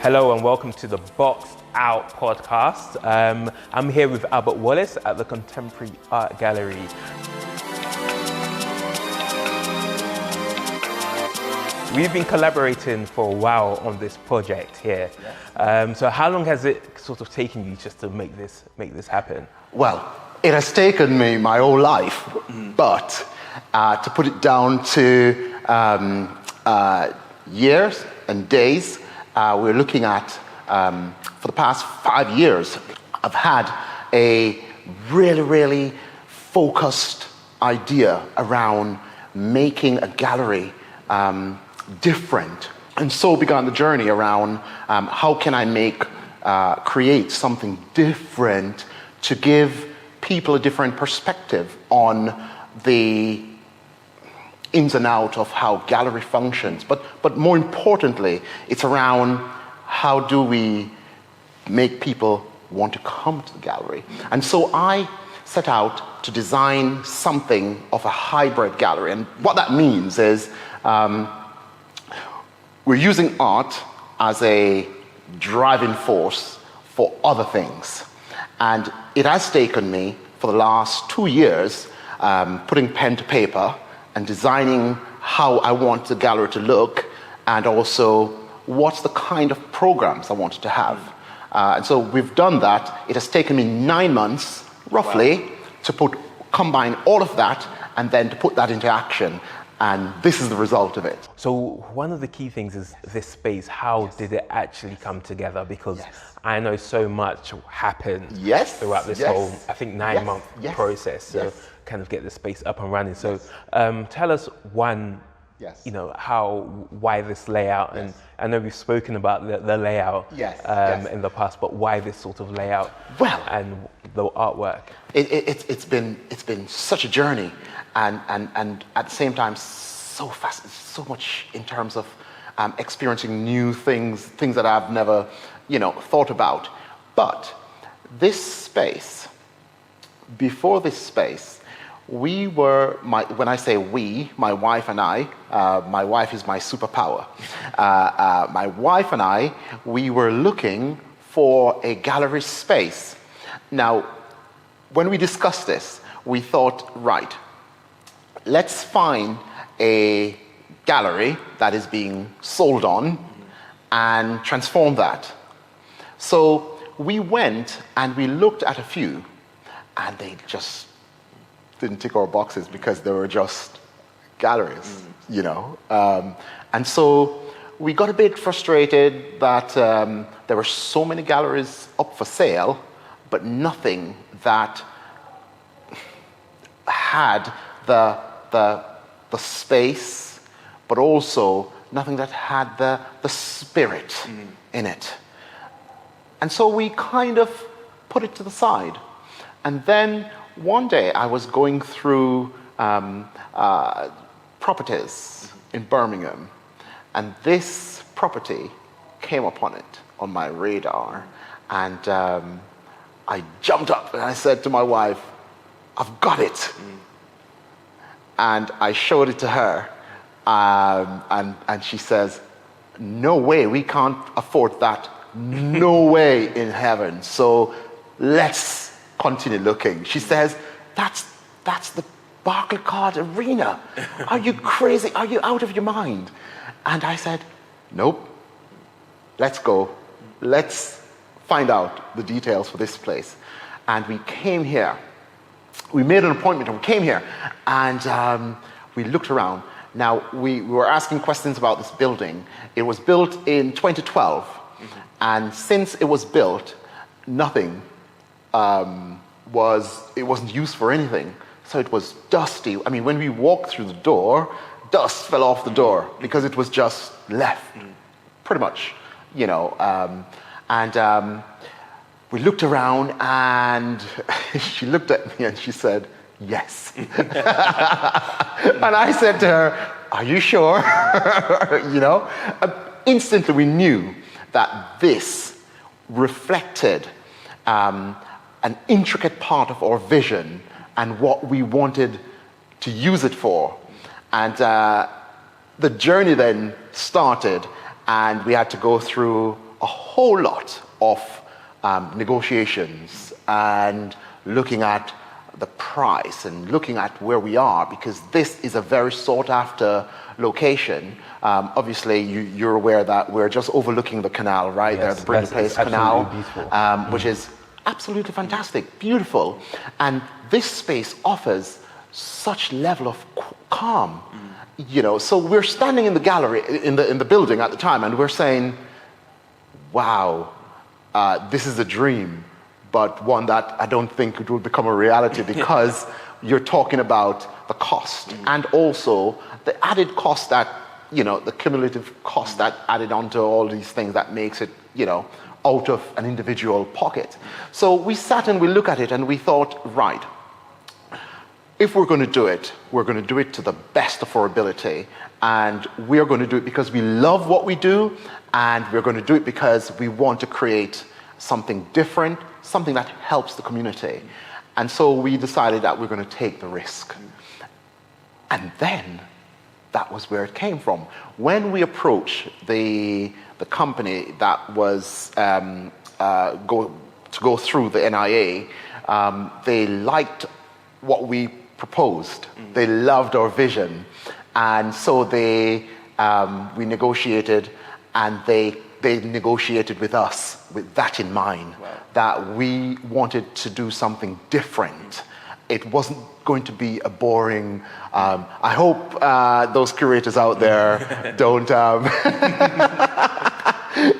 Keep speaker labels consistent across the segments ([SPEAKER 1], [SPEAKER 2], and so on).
[SPEAKER 1] Hello and welcome to the Box Out podcast. I'm here with Albert Wallace at the Contemporary Art Gallery. We've been collaborating for a while on this project here. So how long has it sort of taken you just to make this happen?
[SPEAKER 2] Well, it has taken me my whole life, but to put it down to years and days, we're looking at, for the past 5 years, I've had a really focused idea around making a gallery different. And so began the journey around how can I create something different to give people a different perspective on the ins and outs of how gallery functions. But more importantly, it's around how do we make people want to come to the gallery. And so I set out to design something of a hybrid gallery. And what that means is we're using art as a driving force for other things. And it has taken me, for the last 2 years, putting pen to paper and designing how I want the gallery to look, and also what's the kind of programs I wanted to have. And so we've done that. It has taken me 9 months, roughly, to combine all of that and then to put that into action. And this is the result of it.
[SPEAKER 1] So one of the key things is this space. How did it actually come together? Because I know so much happened throughout this whole, I think, 9-month process to kind of get the space up and running. So tell us why this layout, and I know we've spoken about the layout in the past, but why this sort of layout and the artwork?
[SPEAKER 2] It's been such a journey, and at the same time so fast, so much in terms of experiencing new things that I've never thought about. But this space, before this space, we were, when I say we, my wife and I, my wife is my superpower. My wife and I, we were looking for a gallery space. Now, when we discussed this, we thought, right, let's find a gallery that is being sold on and transform that. So we went and we looked at a few, and they just didn't tick our boxes because they were just galleries, and so we got a bit frustrated that there were so many galleries up for sale, but nothing that had the space, but also nothing that had the spirit in it. And so we kind of put it to the side. And then one day I was going through properties in Birmingham, and this property came upon it on my radar, and I jumped up and I said to my wife, I've got it. And I showed it to her, and she says, no way, we can't afford that. No way in heaven. So let's continue looking. She says, that's the Barclaycard Arena. Are you crazy? Are you out of your mind? And I said, nope, let's go. Let's find out the details for this place. And we came here. We made an appointment and we came here, and we looked around. Now, we were asking questions about this building. It was built in 2012, and since it was built, nothing wasn't used for anything. So it was dusty. I mean, when we walked through the door, dust fell off the door because it was just left, pretty much, and we looked around, and she looked at me and she said, yes. And I said to her, are you sure? Instantly we knew that this reflected an intricate part of our vision and what we wanted to use it for. And the journey then started, and we had to go through a whole lot of negotiations and looking at the price and looking at where we are, because this is a very sought after location. Obviously, you're aware that we're just overlooking the canal right there, the Brindley Place Canal, which is absolutely fantastic, beautiful. And this space offers such level of calm, you know. So we're standing in the gallery, in the building at the time, and we're saying, wow, this is a dream, but one that I don't think it will become a reality, because you're talking about the cost and also the added cost that, you know, the cumulative cost that added onto all these things that makes it, you know, out of an individual pocket. So we sat and we looked at it and we thought, right, if we're going to do it, we're going to do it to the best of our ability, and we're going to do it because we love what we do, and we're going to do it because we want to create something different, something that helps the community. And so we decided that we're going to take the risk. And then that was where it came from. When we approached the company that was to go through the NIA, they liked what we proposed. They loved our vision, and so we negotiated, and they negotiated with us with that in mind. Wow. That we wanted to do something different. It wasn't going to be a boring. I hope those curators out there don't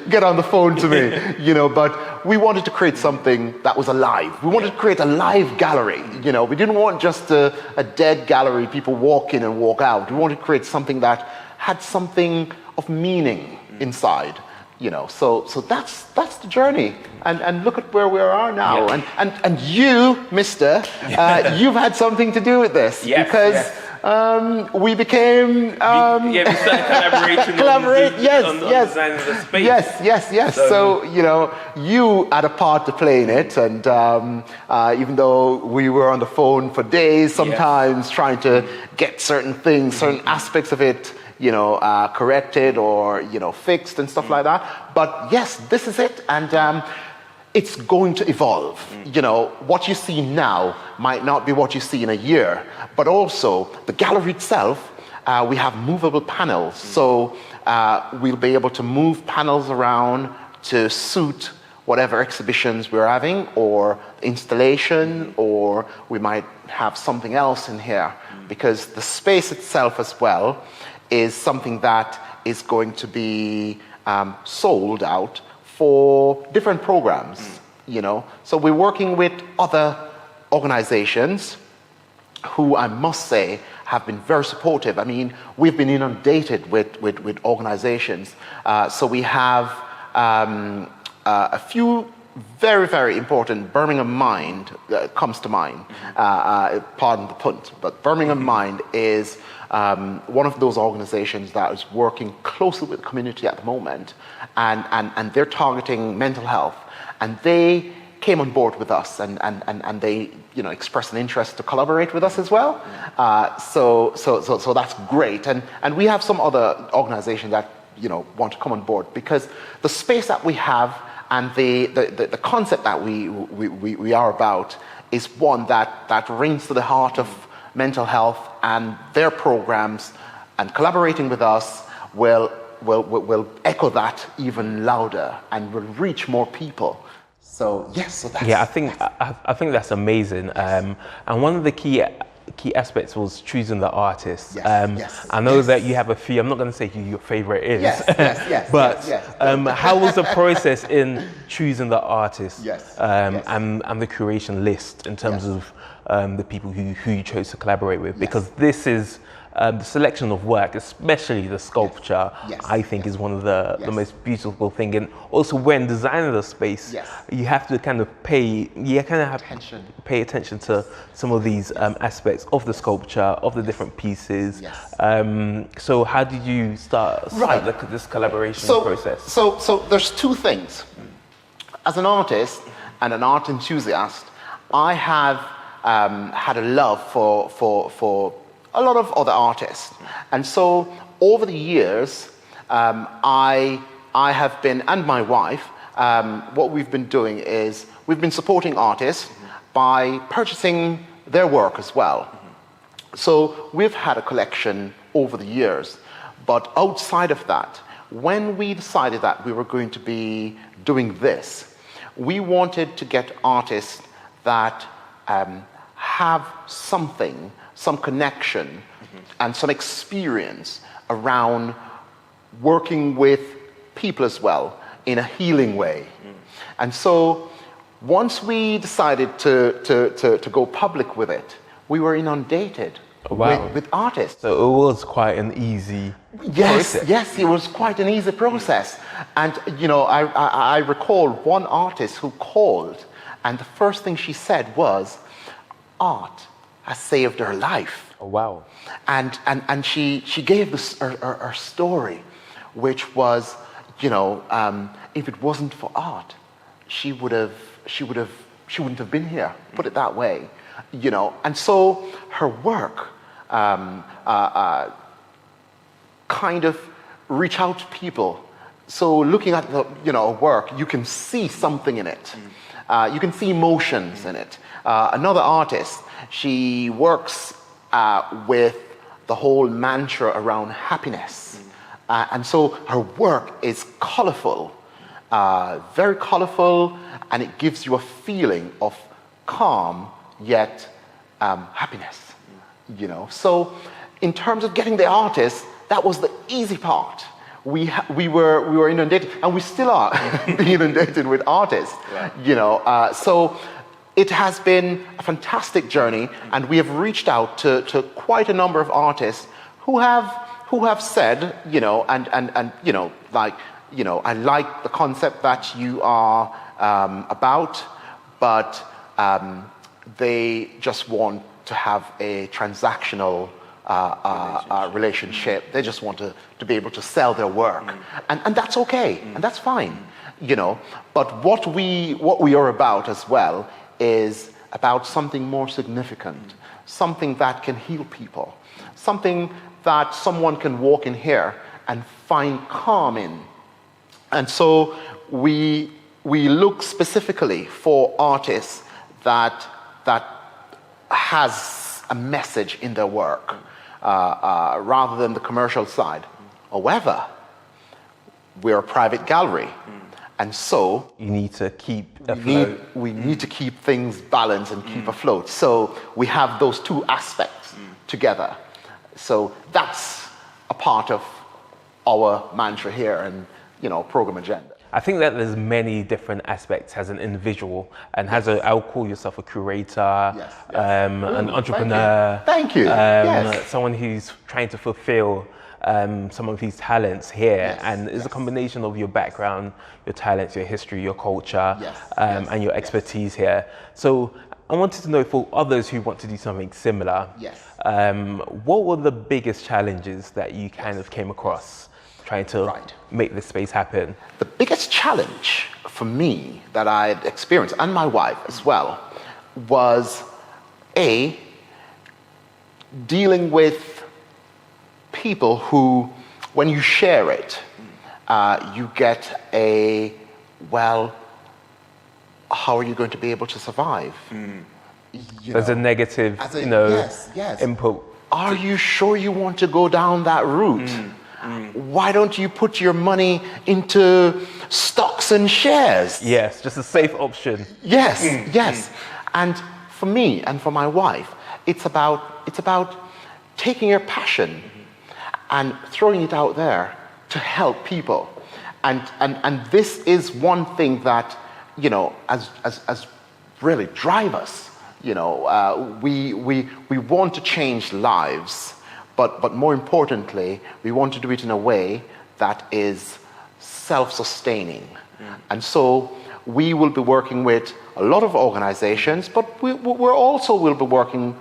[SPEAKER 2] get on the phone to me, you know, but we wanted to create something that was alive. We wanted to create a live gallery, you know. We didn't want just a dead gallery, people walk in and walk out. We wanted to create something that had something of meaning inside, you know. So that's the journey, and look at where we are now. Yeah. And you, mister, you've had something to do with this, because we became we started collaborating on designing the space. Yes. So you know, you had a part to play in it, and even though we were on the phone for days sometimes trying to get certain things, certain aspects of it, you know, corrected or, you know, fixed and stuff like that. But yes, this is it, and it's going to evolve. You know, what you see now might not be what you see in a year, but also the gallery itself, we have movable panels. So we'll be able to move panels around to suit whatever exhibitions we're having, or installation, or we might have something else in here, because the space itself as well is something that is going to be sold out for different programs, you know. So we're working with other organizations who, I must say, have been very supportive. I mean, we've been inundated with organizations. So we have a few very, very important. Birmingham Mind comes to mind. Pardon the pun, but Birmingham Mind is one of those organizations that is working closely with the community at the moment, and they're targeting mental health, and they came on board with us, and they, you know, expressed an interest to collaborate with us as well. So that's great, and we have some other organizations that, you know, want to come on board, because the space that we have and the concept that we are about is one that rings to the heart of mental health, and their programs and collaborating with us will echo that even louder and will reach more people. So yes, so that's,
[SPEAKER 1] I think that's amazing. And one of the key aspects was choosing the artist. I know that you have a few. I'm not going to say who your favorite is. But how was the process in choosing the artist and the curation list in terms of the people who you chose to collaborate with? Because this is the selection of work, especially the sculpture, I think is one of the most beautiful thing. And also when designing the space, you have to kind of pay attention to some of these aspects of the sculpture, of the different pieces. So how did you start this collaboration process?
[SPEAKER 2] So there's two things. As an artist and an art enthusiast, I have had a love for a lot of other artists. And so over the years, I I have been, and my wife, what we've been doing is we've been supporting artists by purchasing their work as well. So we've had a collection over the years, but outside of that, when we decided that we were going to be doing this, we wanted to get artists that have something, some connection and some experience around working with people as well in a healing way. And so once we decided to go public with it, we were inundated with artists.
[SPEAKER 1] So it was quite an easy process.
[SPEAKER 2] Yes, it was quite an easy process. And you know, I recall one artist who called, and the first thing she said was, art has saved her life.
[SPEAKER 1] Oh, wow.
[SPEAKER 2] And she gave this her story, which was, you know, if it wasn't for art, she wouldn't have been here, put it that way, you know. And so her work kind of reach out to people. So looking at the, you know, work, you can see something in it. You can see emotions in it. Another artist, she works with the whole mantra around happiness. And so her work is colorful, very colorful, and it gives you a feeling of calm, yet happiness, you know. So in terms of getting the artists, that was the easy part. We were inundated, and we still are being inundated with artists, you know. So it has been a fantastic journey, and we have reached out to quite a number of artists who have said, you know, and you know, like, you know, I like the concept that you are about, but they just want to have a transactional relationship. They just want to be able to sell their work, and that's okay, and that's fine, you know. But what we are about as well is about something more significant, something that can heal people, something that someone can walk in here and find calm in. And so we look specifically for artists that has a message in their work, rather than the commercial side. However, we're a private gallery, and so
[SPEAKER 1] you need to keep afloat.
[SPEAKER 2] We need to keep things balanced and keep afloat. So we have those two aspects together. So that's a part of our mantra here and, you know, program agenda.
[SPEAKER 1] I think that there's many different aspects as an individual, and I'll call yourself a curator, an entrepreneur.
[SPEAKER 2] Thank you.
[SPEAKER 1] Someone who's trying to fulfill some of these talents here, and it's a combination of your background, your talents, your history, your culture, and your expertise here. So I wanted to know, for others who want to do something similar, what were the biggest challenges that you kind of came across trying to make this space happen?
[SPEAKER 2] The biggest challenge for me that I had experienced, and my wife as well, was dealing with people who, when you share it, you get well, how are you going to be able to survive?
[SPEAKER 1] There's a negative, input.
[SPEAKER 2] Are you sure you want to go down that route? Why don't you put your money into stocks and shares?
[SPEAKER 1] Yes, just a safe option.
[SPEAKER 2] Yes. And for me and for my wife, it's about taking your passion and throwing it out there to help people. And this is one thing that, you know, as really drive us. You know, we want to change lives, but more importantly, we want to do it in a way that is self-sustaining. And so we will be working with a lot of organizations, but we're also will be working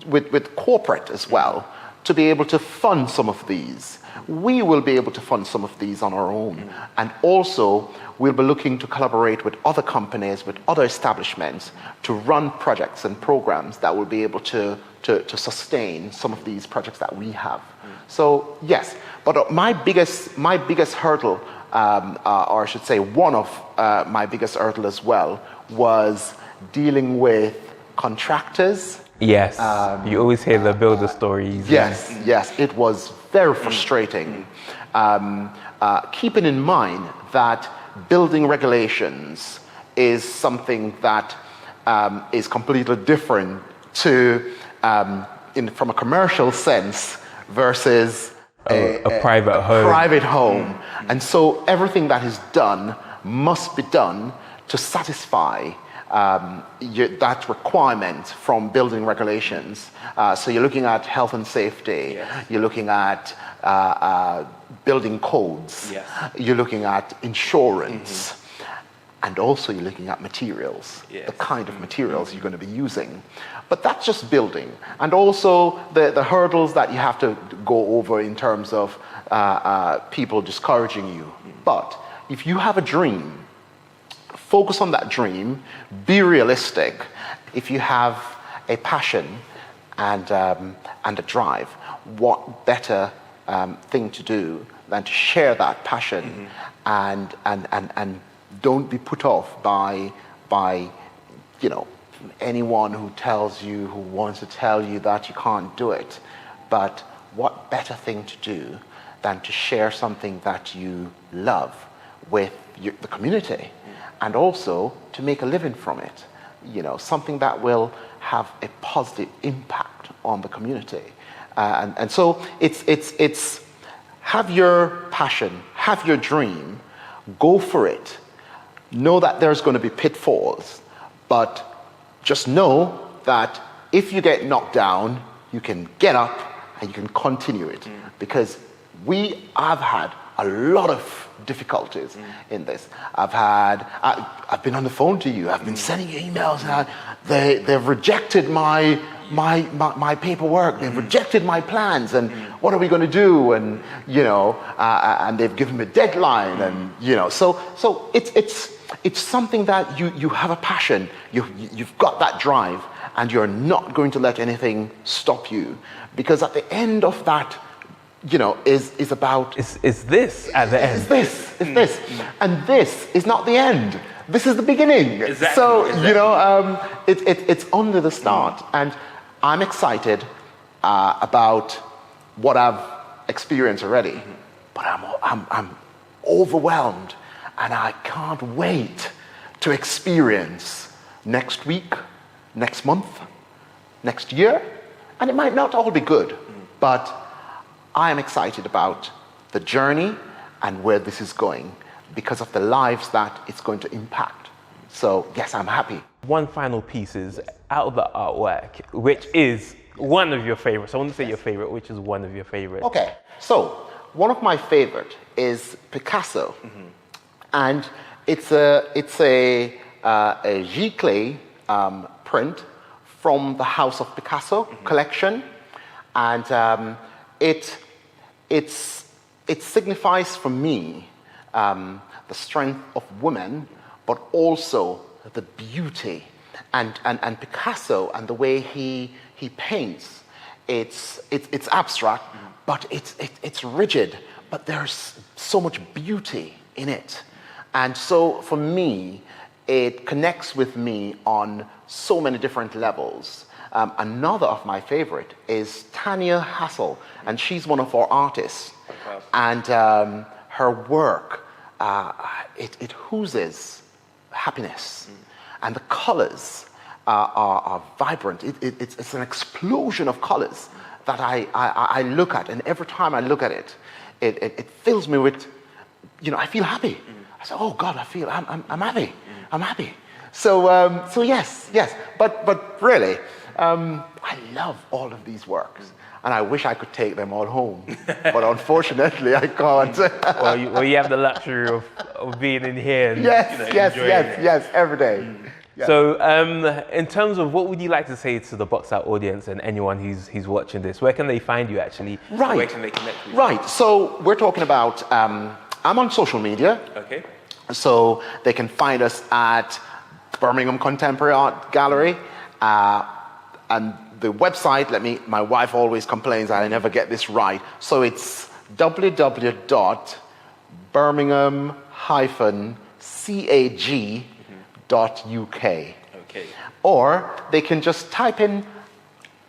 [SPEAKER 2] with corporate as well to be able to fund some of these. We will be able to fund some of these on our own. And also, we'll be looking to collaborate with other companies, with other establishments, to run projects and programs that will be able to sustain some of these projects that we have. So yes, but my biggest hurdle or I should say one of my biggest hurdles as well, was dealing with contractors.
[SPEAKER 1] Yes, you always hear the builder stories.
[SPEAKER 2] Yes, yes, it was very frustrating. Keeping in mind that building regulations is something that is completely different to, from a commercial sense versus
[SPEAKER 1] a private home.
[SPEAKER 2] Private home. And so everything that is done must be done to satisfy that requirement from building regulations. So you're looking at health and safety, you're looking at building codes, you're looking at insurance, and also you're looking at materials, the kind of materials you're going to be using. But that's just building. And also the hurdles that you have to go over in terms of people discouraging you. But if you have a dream, focus on that dream, be realistic. If you have a passion and a drive, what better thing to do than to share that passion and don't be put off by anyone who tells you, who wants to tell you that you can't do it. But what better thing to do than to share something that you love with the community, and also to make a living from it, something that will have a positive impact on the community. And so it's have your passion, have your dream, go for it. Know that there's going to be pitfalls, but just know that if you get knocked down, you can get up and you can continue it. Because I've had a lot of difficulties in this. I've been on the phone to you, I've been sending you emails, and they've rejected my paperwork, they've rejected my plans, and what are we going to do? And and they've given me a deadline, and so it's something that you have a passion, you've got that drive, and you're not going to let anything stop you, because at the end of that, is about...
[SPEAKER 1] It's this at the end.
[SPEAKER 2] It's this. And this is not the end. This is the beginning.
[SPEAKER 1] Exactly.
[SPEAKER 2] So, it's only the start. And I'm excited about what I've experienced already. But I'm overwhelmed. And I can't wait to experience next week, next month, next year. And it might not all be good, but I am excited about the journey and where this is going because of the lives that it's going to impact. So yes, I'm happy.
[SPEAKER 1] One final piece is out of the artwork, which is one of your favorites. I want to say your favorite, which is one of your favorites.
[SPEAKER 2] Okay, so one of my favorite is Picasso. And it's a giclée print from the House of Picasso collection, and it signifies for me the strength of women, but also the beauty and Picasso and the way he paints. It's abstract, but it's rigid, but there's so much beauty in it. And so for me, it connects with me on so many different levels. Another of my favorite is Tanya Hassel, and she's one of our artists. And her work, it oozes happiness. And the colors are vibrant. It's an explosion of colors that I look at, and every time I look at it, it fills me with, I feel happy. I say, oh God, I'm happy. I'm happy. So yes. But really, I love all of these works, and I wish I could take them all home, but unfortunately I can't.
[SPEAKER 1] well, you have the luxury of being in here. And,
[SPEAKER 2] yes, every day. Yeah.
[SPEAKER 1] So, in terms of what would you like to say to the Box Out audience and anyone who's watching this? Where can they find you actually?
[SPEAKER 2] Right.
[SPEAKER 1] Where can they connect with you?
[SPEAKER 2] Right. So we're talking about. I'm on social media.
[SPEAKER 1] Okay.
[SPEAKER 2] So they can find us at Birmingham Contemporary Art Gallery, and the website. My wife always complains that I never get this right. So it's www.bcag Birmingham-cag.uk.
[SPEAKER 1] Okay.
[SPEAKER 2] Or they can just type in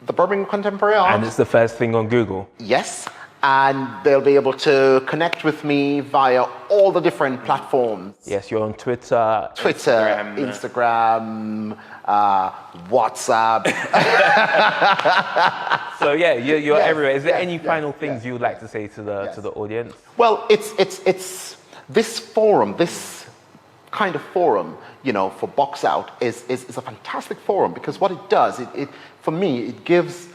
[SPEAKER 2] the Birmingham Contemporary Art.
[SPEAKER 1] And it's the first thing on Google.
[SPEAKER 2] Yes. And they'll be able to connect with me via all the different platforms.
[SPEAKER 1] Yes, you're on Twitter,
[SPEAKER 2] Instagram, WhatsApp.
[SPEAKER 1] So yeah, you're everywhere. Is there any final things you would like to say to the audience?
[SPEAKER 2] Well, it's this forum, this kind of forum, you know, for Box Out is a fantastic forum, because what it does, for me, it gives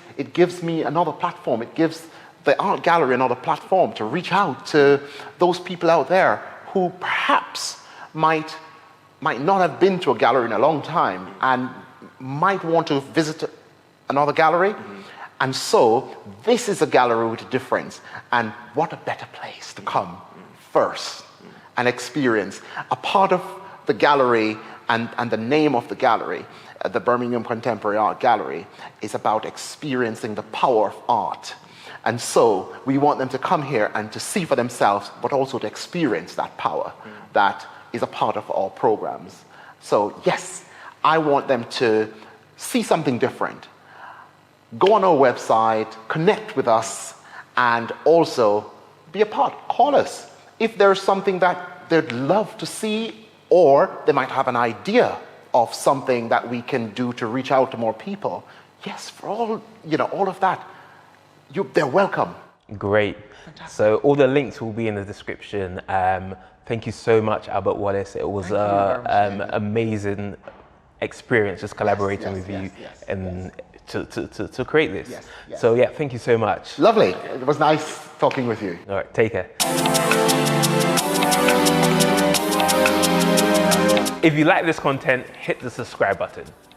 [SPEAKER 2] me another platform. It gives the art gallery another platform to reach out to those people out there who perhaps might not have been to a gallery in a long time and might want to visit another gallery. Mm-hmm. And so this is a gallery with a difference. And what a better place to come first and experience a part of the gallery, and the name of the gallery, the Birmingham Contemporary Art Gallery, is about experiencing the power of art. And so we want them to come here and to see for themselves, but also to experience that power that is a part of our programs. So yes, I want them to see something different. Go on our website, connect with us, and also be a part. Call us if there's something that they'd love to see, or they might have an idea of something that we can do to reach out to more people. Yes, for all, all of that, they're welcome.
[SPEAKER 1] Great. Fantastic. So all the links will be in the description. Thank you so much, Albert Wallace. It was an amazing experience just collaborating with you and to create this. Yes. So yeah, thank you so much.
[SPEAKER 2] Lovely. It was nice talking with you.
[SPEAKER 1] All right, take care. If you like this content, hit the subscribe button.